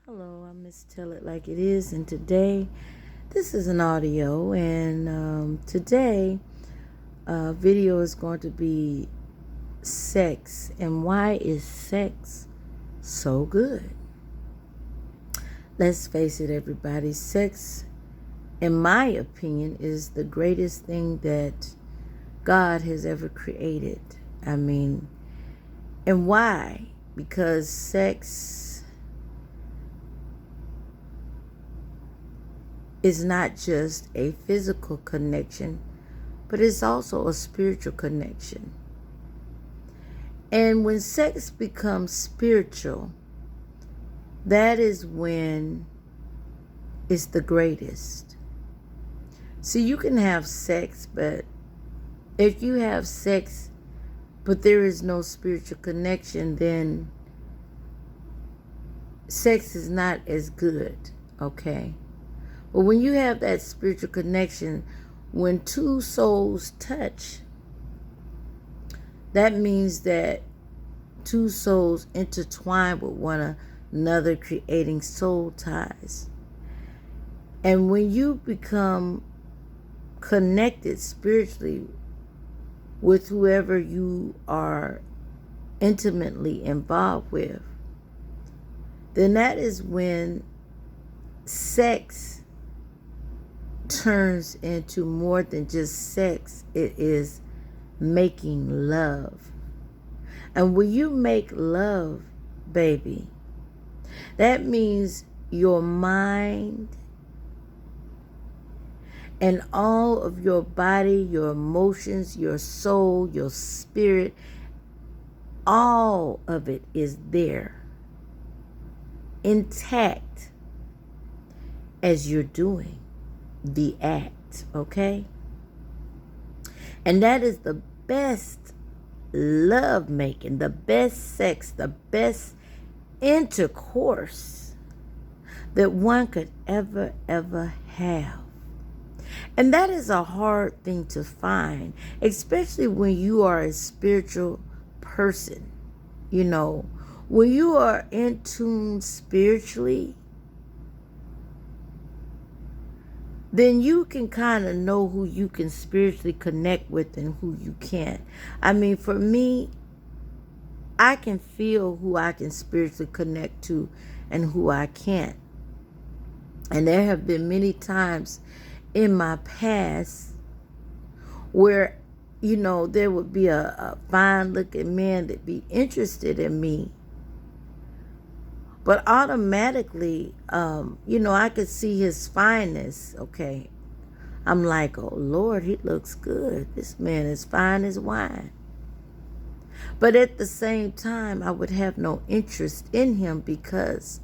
Hello, I'm Miss Tell It Like It Is, and today this is an audio, and today video is going to be sex and why is sex so good. Let's face it, everybody, sex, in my opinion, is the greatest thing that God has ever created. And why? Because sex is not just a physical connection, but it's also a spiritual connection. And when sex becomes spiritual, that is when it's the greatest. See, you can have sex, but if you have sex, but there is no spiritual connection, then sex is not as good, okay? But when you have that spiritual connection, when two souls touch, that means that two souls intertwine with one another, creating soul ties. And when you become connected spiritually with whoever you are intimately involved with, then that is when sex turns into more than just sex. It is making love. And when you make love, baby, that means your mind and all of your body, your emotions, your soul, your spirit, all of it is there, intact, as you're doing the act, okay? And that is the best love making, the best sex, the best intercourse that one could ever have. And that is a hard thing to find, especially when you are a spiritual person. You know, when you are in tune spiritually, then you can kind of know who you can spiritually connect with and who you can't. For me, I can feel who I can spiritually connect to and who I can't. And there have been many times in my past where, there would be a fine looking man that be interested in me. But automatically, I could see his fineness, okay? I'm like, oh, Lord, he looks good. This man is fine as wine. But at the same time, I would have no interest in him because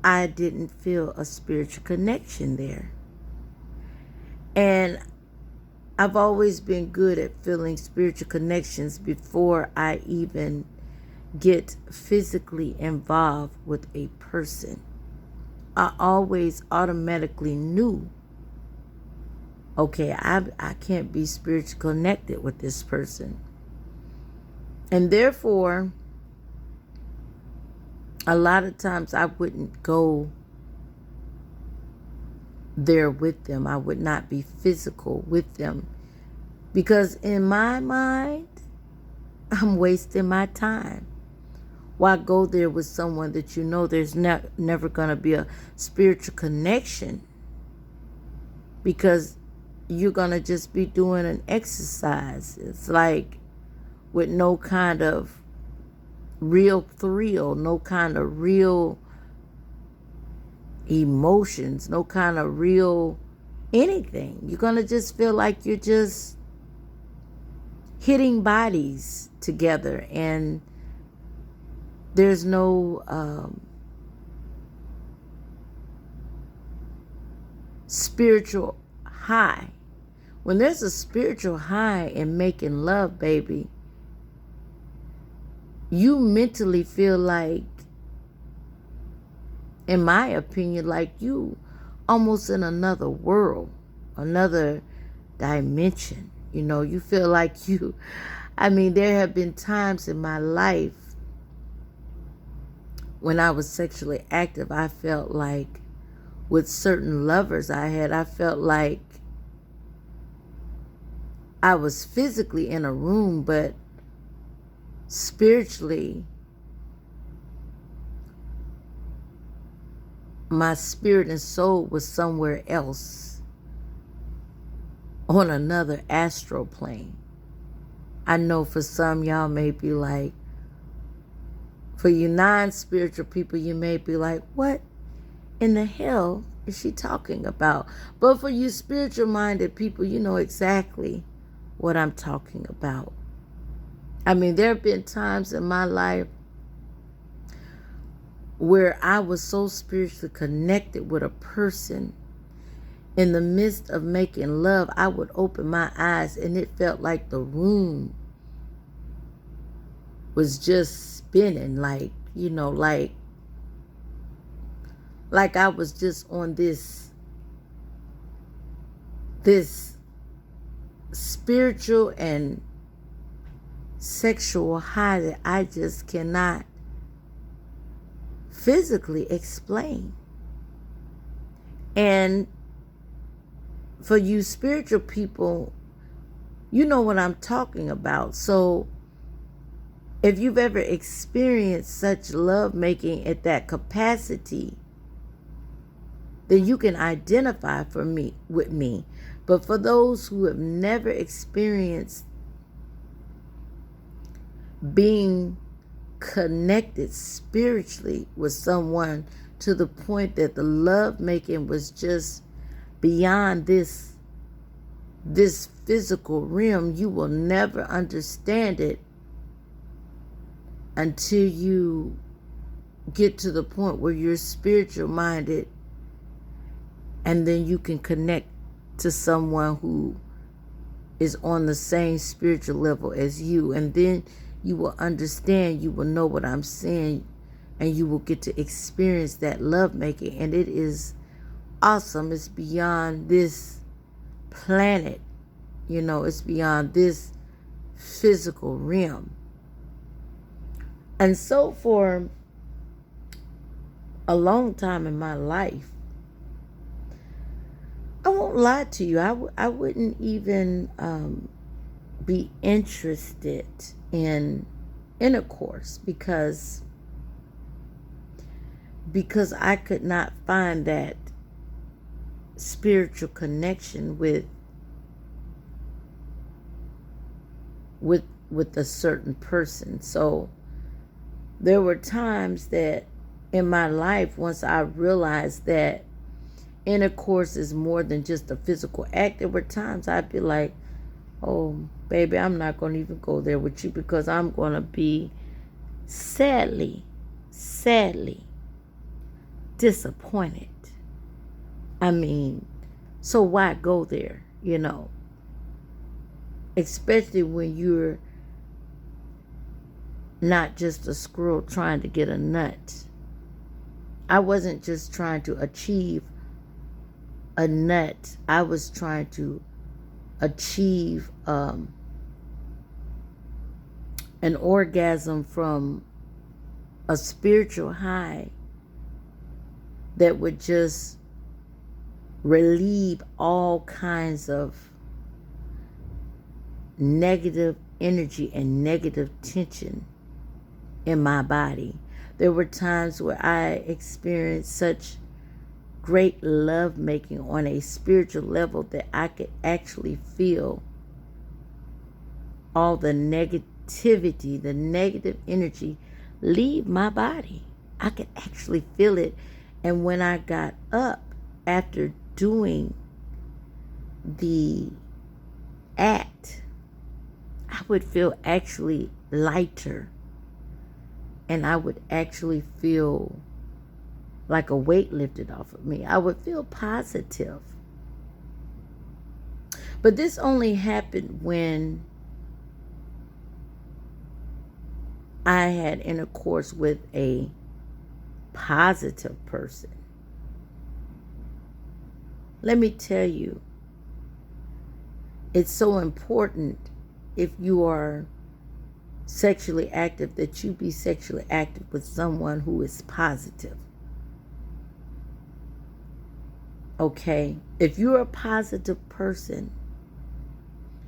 I didn't feel a spiritual connection there. And I've always been good at feeling spiritual connections before I even get physically involved with a person. I always automatically knew, okay, I can't be spiritually connected with this person. And therefore, a lot of times I wouldn't go there with them. I would not be physical with them because in my mind, I'm wasting my time. Why go there with someone that you know there's never going to be a spiritual connection, because you're going to just be doing an exercise. It's like with no kind of real thrill, no kind of real emotions, no kind of real anything. You're going to just feel like you're just hitting bodies together, and there's no spiritual high. When there's a spiritual high in making love, baby, you mentally feel like, in my opinion, like you almost in another world, another dimension. You feel like there have been times in my life when I was sexually active, I felt like with certain lovers I felt like I was physically in a room, but spiritually, my spirit and soul was somewhere else on another astral plane. I know for some y'all may be like, for you non-spiritual people, you may be like, what in the hell is she talking about? But for you spiritual minded people, you know exactly what I'm talking about. I mean, there have been times in my life where I was so spiritually connected with a person. In the midst of making love, I would open my eyes and it felt like the room was just spinning, like, you know, like I was just on this spiritual and sexual high that I just cannot physically explain. And for you spiritual people, you know what I'm talking about. So if you've ever experienced such love making at that capacity, then you can identify with me. But for those who have never experienced being connected spiritually with someone to the point that the love making was just beyond this physical realm, you will never understand it until you get to the point where you're spiritual minded, and then you can connect to someone who is on the same spiritual level as you, and then you will understand, you will know what I'm saying, and you will get to experience that love making. And it is awesome. It's beyond this planet, you know, it's beyond this physical realm. And so for a long time in my life, I won't lie to you, I wouldn't even be interested in intercourse because I could not find that spiritual connection with a certain person. So there were times that in my life, once I realized that intercourse is more than just a physical act, there were times I'd be like, oh baby, I'm not going to even go there with you because I'm going to be sadly disappointed. I mean, so why go there, you know? Especially when you're not just a squirrel trying to get a nut. I wasn't just trying to achieve a nut. I was trying to achieve an orgasm from a spiritual high that would just relieve all kinds of negative energy and negative tension in my body. There were times where I experienced such great love making on a spiritual level that I could actually feel all the negativity, the negative energy leave my body. I could actually feel it. And when I got up after doing the act, I would feel actually lighter, and I would actually feel like a weight lifted off of me. I would feel positive. But this only happened when I had intercourse with a positive person. Let me tell you, it's so important if you are sexually active, that you be sexually active with someone who is positive. Okay? If you're a positive person,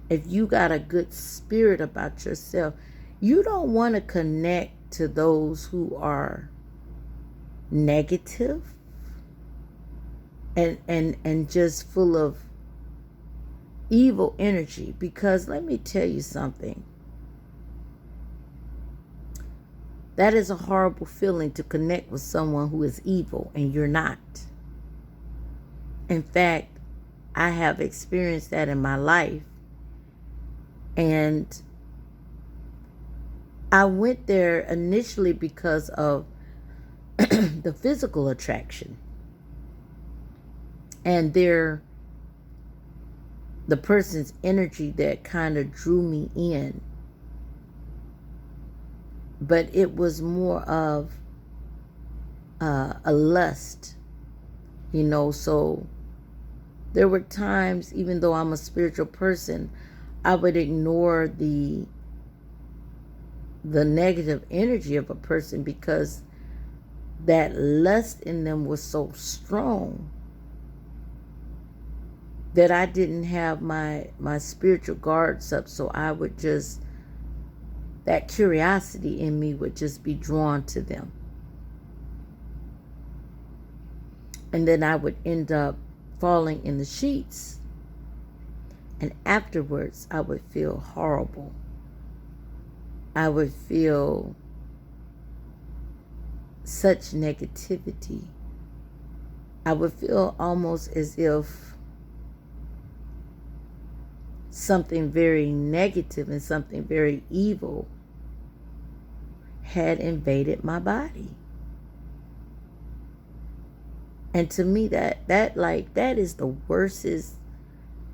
if you got a good spirit about yourself, you don't want to connect to those who are negative and just full of evil energy. Because let me tell you something. That is a horrible feeling, to connect with someone who is evil and you're not. In fact, I have experienced that in my life. And I went there initially because of the physical attraction. And the person's energy that kind of drew me in. But it was more of a lust, so there were times, even though I'm a spiritual person, I would ignore the negative energy of a person, because that lust in them was so strong that I didn't have my spiritual guards up. So I would just, that curiosity in me would just be drawn to them. And then I would end up falling in the sheets. And afterwards, I would feel horrible. I would feel such negativity. I would feel almost as if something very negative and something very evil had invaded my body. And to me, that is the worstest,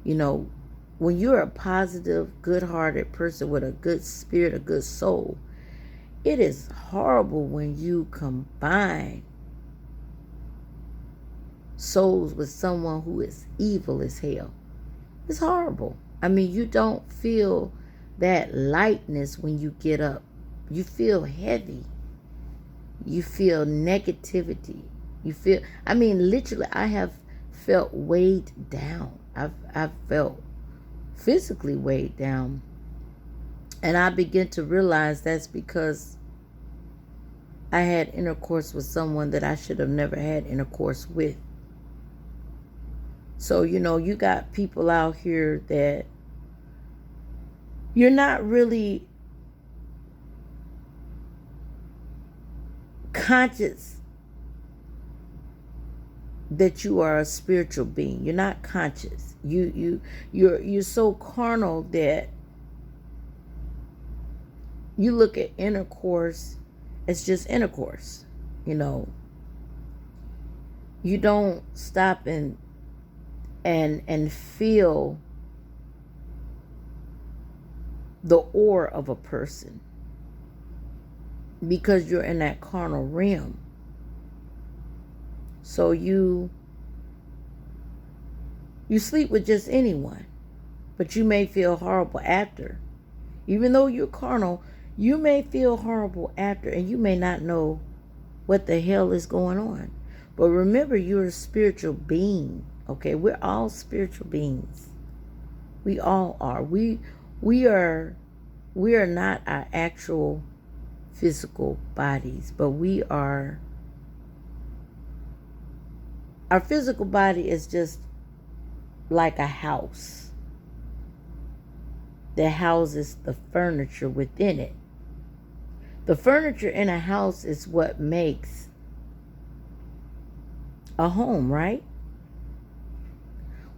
when you're a positive, good-hearted person with a good spirit, a good soul, it is horrible when you combine souls with someone who is evil as hell. It's horrible. I mean, you don't feel that lightness when you get up. You feel heavy. You feel negativity. You feel, literally, I have felt weighed down. I've felt physically weighed down. And I begin to realize that's because I had intercourse with someone that I should have never had intercourse with. So, you got people out here that you're not really conscious that you are a spiritual being. You're not conscious. You're so carnal that you look at intercourse as just intercourse. You don't stop and feel the aura of a person, because you're in that carnal realm. So you sleep with just anyone, but you may feel horrible after. Even though you're carnal, you may feel horrible after, and you may not know what the hell is going on. But remember, you're a spiritual being, okay? We're all spiritual beings. We all are. We are not our actual physical bodies, but we are. Our physical body is just like a house that houses the furniture within it. The furniture in a house is what makes a home, right?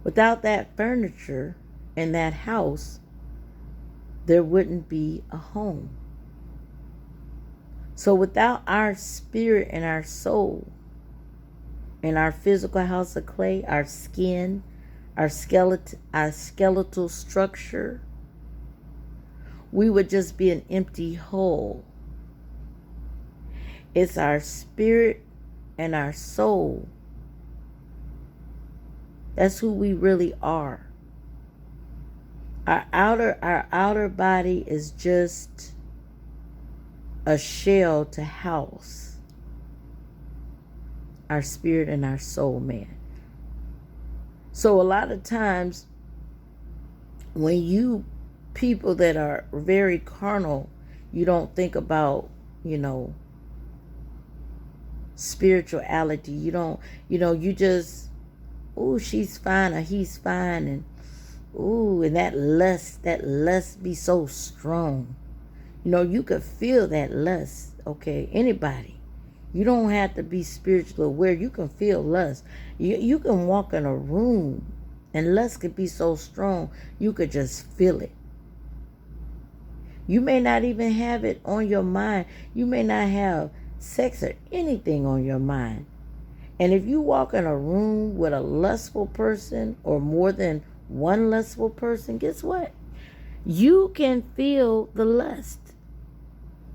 Without that furniture in that house, there wouldn't be a home. So without our spirit and our soul, in our physical house of clay, our skin, our skeletal structure, we would just be an empty hole. It's our spirit and our soul. That's who we really are. Our outer body is just a shell to house our spirit and our soul man. So a lot of times when you people that are very carnal, you don't think about, spirituality. You don't, you just, oh, she's fine or he's fine, and ooh, and that lust be so strong. You could feel that lust, okay? Anybody. You don't have to be spiritually aware. You can feel lust. You can walk in a room and lust could be so strong, you could just feel it. You may not even have it on your mind. You may not have sex or anything on your mind. And if you walk in a room with a lustful person or more than one lustful person, guess what? You can feel the lust.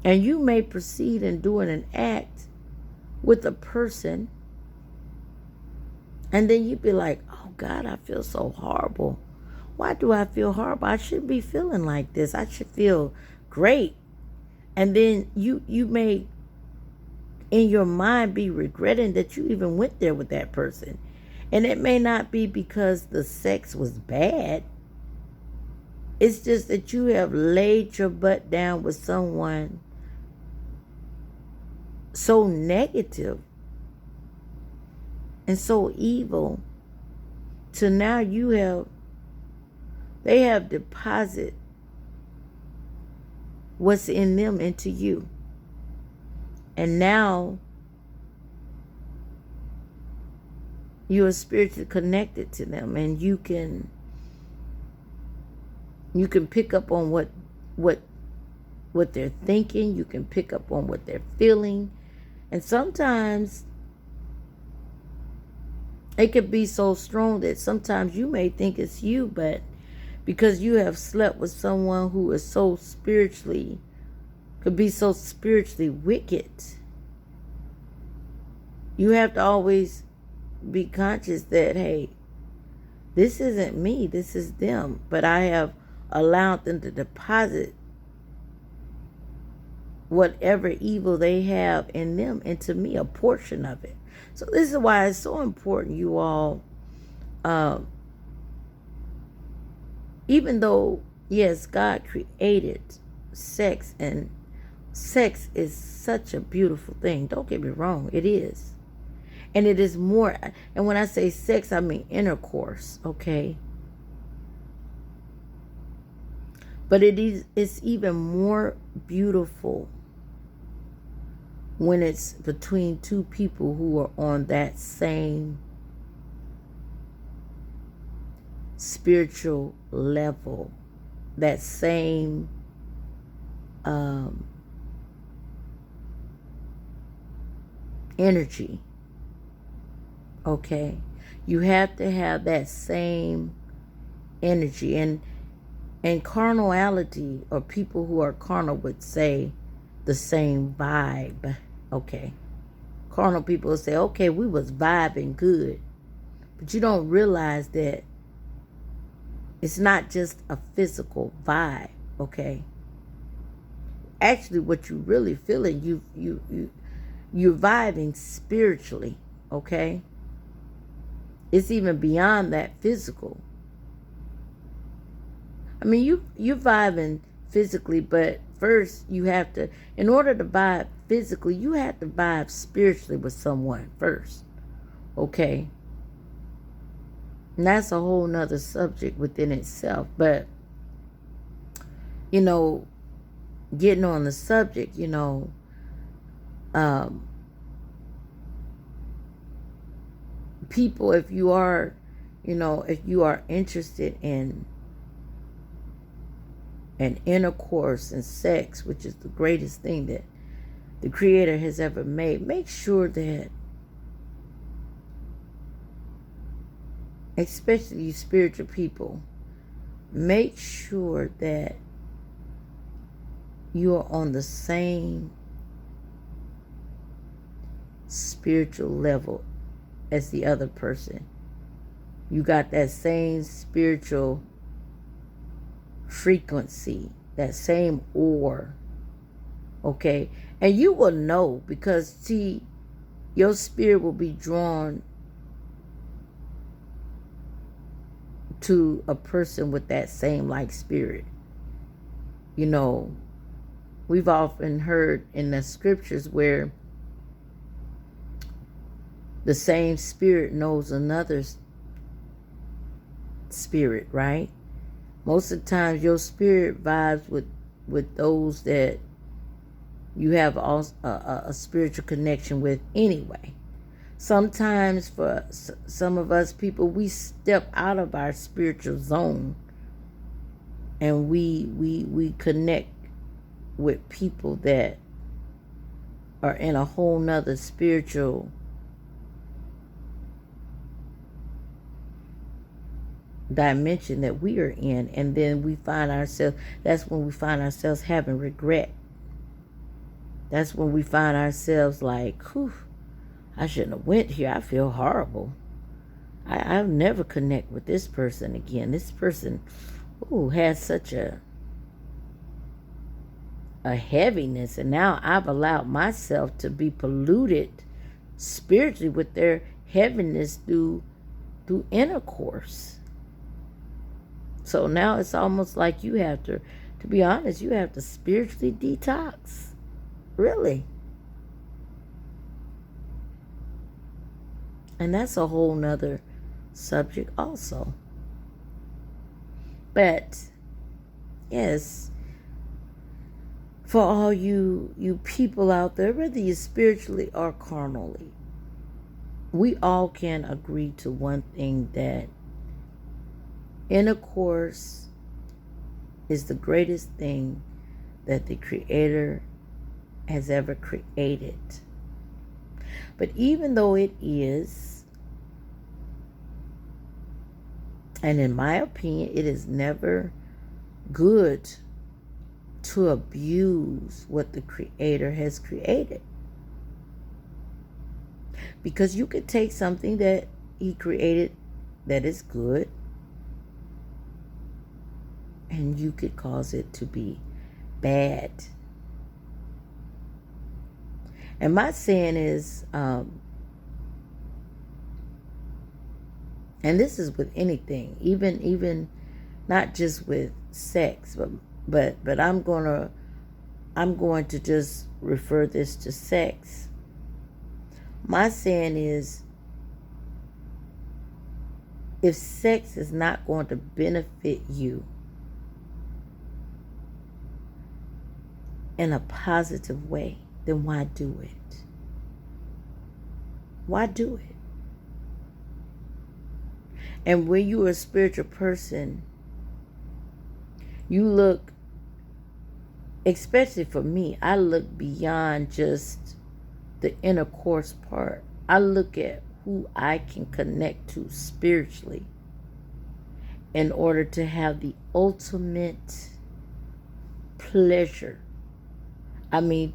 And you may proceed in doing an act with a person. And then you'd be like, oh God, I feel so horrible. Why do I feel horrible? I shouldn't be feeling like this. I should feel great. And then you may, in your mind, be regretting that you even went there with that person. And it may not be because the sex was bad. It's just that you have laid your butt down with someone so negative and so evil, to now they have deposited what's in them into you. And now you are spiritually connected to them, and you can pick up on what they're thinking. You can pick up on what they're feeling. And sometimes it could be so strong that sometimes you may think it's you, but because you have slept with someone who is could be so spiritually wicked, you have to always be conscious that, hey, this isn't me, this is them. But I have allowed them to deposit whatever evil they have in them into me, a portion of it. So this is why it's so important, you all, even though, yes, God created sex, and sex is such a beautiful thing. Don't get me wrong, it is. And it is more, and when I say sex, I mean intercourse, okay? But it's even more beautiful when it's between two people who are on that same spiritual level, that same energy. Okay? You have to have that same energy. And carnality, or people who are carnal would say the same vibe. Okay? Carnal people say, okay, we was vibing good. But you don't realize that it's not just a physical vibe, okay? Actually, what you really feeling, you're vibing spiritually, okay? It's even beyond that physical. I mean, you're vibing physically, but first you have to, in order to vibe physically, you have to vibe spiritually with someone first, okay? And that's a whole nother subject within itself. But, getting on the subject, people, if you are interested in an intercourse and sex, which is the greatest thing that the Creator has ever made, make sure that, especially you spiritual people, make sure that you are on the same spiritual level as the other person. You got that same spiritual frequency, that same aura Okay? And you will know, because see, your spirit will be drawn to a person with that same like spirit. You know, we've often heard in the scriptures where the same spirit knows another spirit, right? Most of the times your spirit vibes with those that you have a spiritual connection with anyway. Sometimes for some of us people, we step out of our spiritual zone and we connect with people that are in a whole nother spiritual dimension that we are in, and then that's when we find ourselves having regret. That's when we find ourselves like, whew, I shouldn't have went here. I feel horrible. I'll never connect with this person again. This person, has such a heaviness, and now I've allowed myself to be polluted spiritually with their heaviness through intercourse. So now it's almost like you have to be honest, you have to spiritually detox. Really. And that's a whole nother subject also. But yes, for all you people out there, whether you're spiritually or carnally, we all can agree to one thing, that intercourse is the greatest thing that the Creator has ever created. But even though it is, and in my opinion, it is never good to abuse what the Creator has created. Because you could take something that He created that is good, and you could cause it to be bad. And my saying is, and this is with anything, even not just with sex, but I'm going to just refer this to sex. My saying is, if sex is not going to benefit you in a positive way, then why do it? Why do it? And when you are a spiritual person, you look, especially for me, I look beyond just the intercourse part. I look at who I can connect to spiritually in order to have the ultimate pleasure. I mean,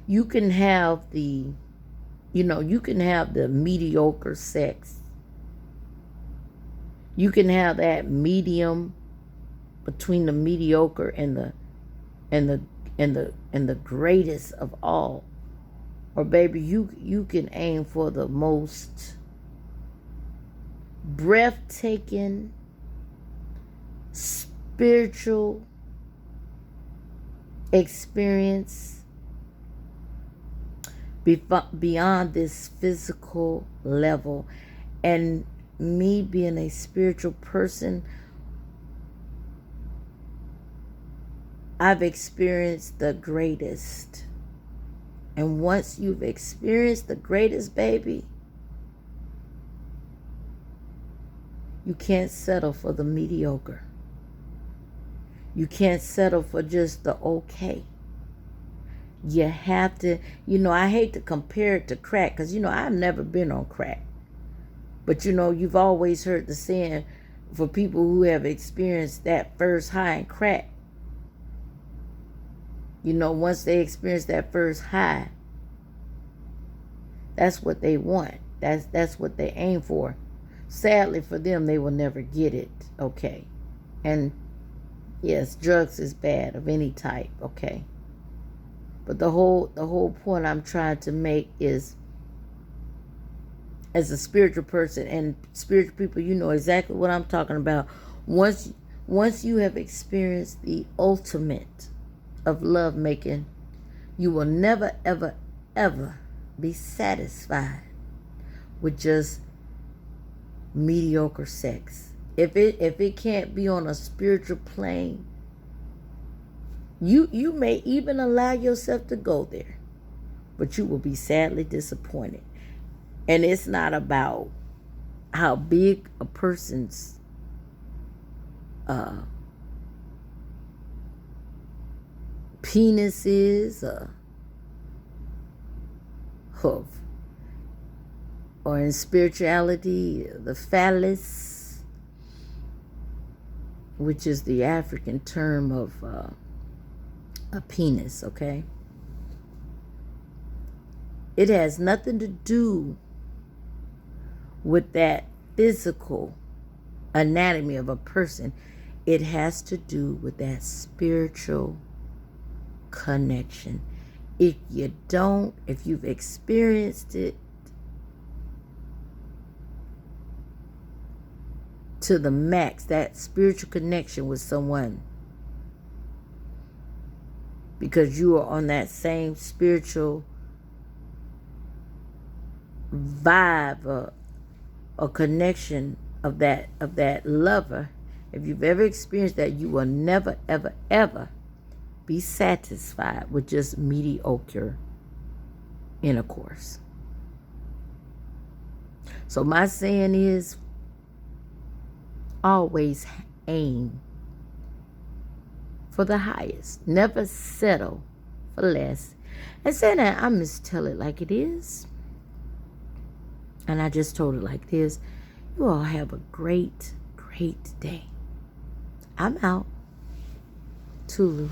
you can have the mediocre sex. You can have that medium between the mediocre and the greatest of all. Or baby, you can aim for the most breathtaking, spiritual experience beyond this physical level. And me being a spiritual person, I've experienced the greatest. And once you've experienced the greatest, baby, you can't settle for the mediocre. You can't settle for just the okay. You have to, I hate to compare it to crack, because, I've never been on crack. But, you've always heard the saying, for people who have experienced that first high in crack, once they experience that first high, that's what they want. That's what they aim for. Sadly for them, they will never get it, okay? And yes, drugs is bad of any type, okay? But the whole point I'm trying to make is, as a spiritual person and spiritual people, you know exactly what I'm talking about. Once you have experienced the ultimate of love making, you will never, ever, ever be satisfied with just mediocre sex. If it can't be on a spiritual plane, you may even allow yourself to go there, but you will be sadly disappointed. And it's not about how big a person's penis is, or in spirituality, the phallus, which is the African term of a penis, okay? It has nothing to do with that physical anatomy of a person. It has to do with that spiritual connection. If you've experienced it to the max, that spiritual connection with someone, because you are on that same spiritual vibe, or connection of that lover, if you've ever experienced that, you will never, ever, ever be satisfied with just mediocre intercourse. So my saying is, always aim for the highest. Never settle for less. And saying that, I must tell it like it is. And I just told it like this. You all have a great, great day. I'm out. Tulu.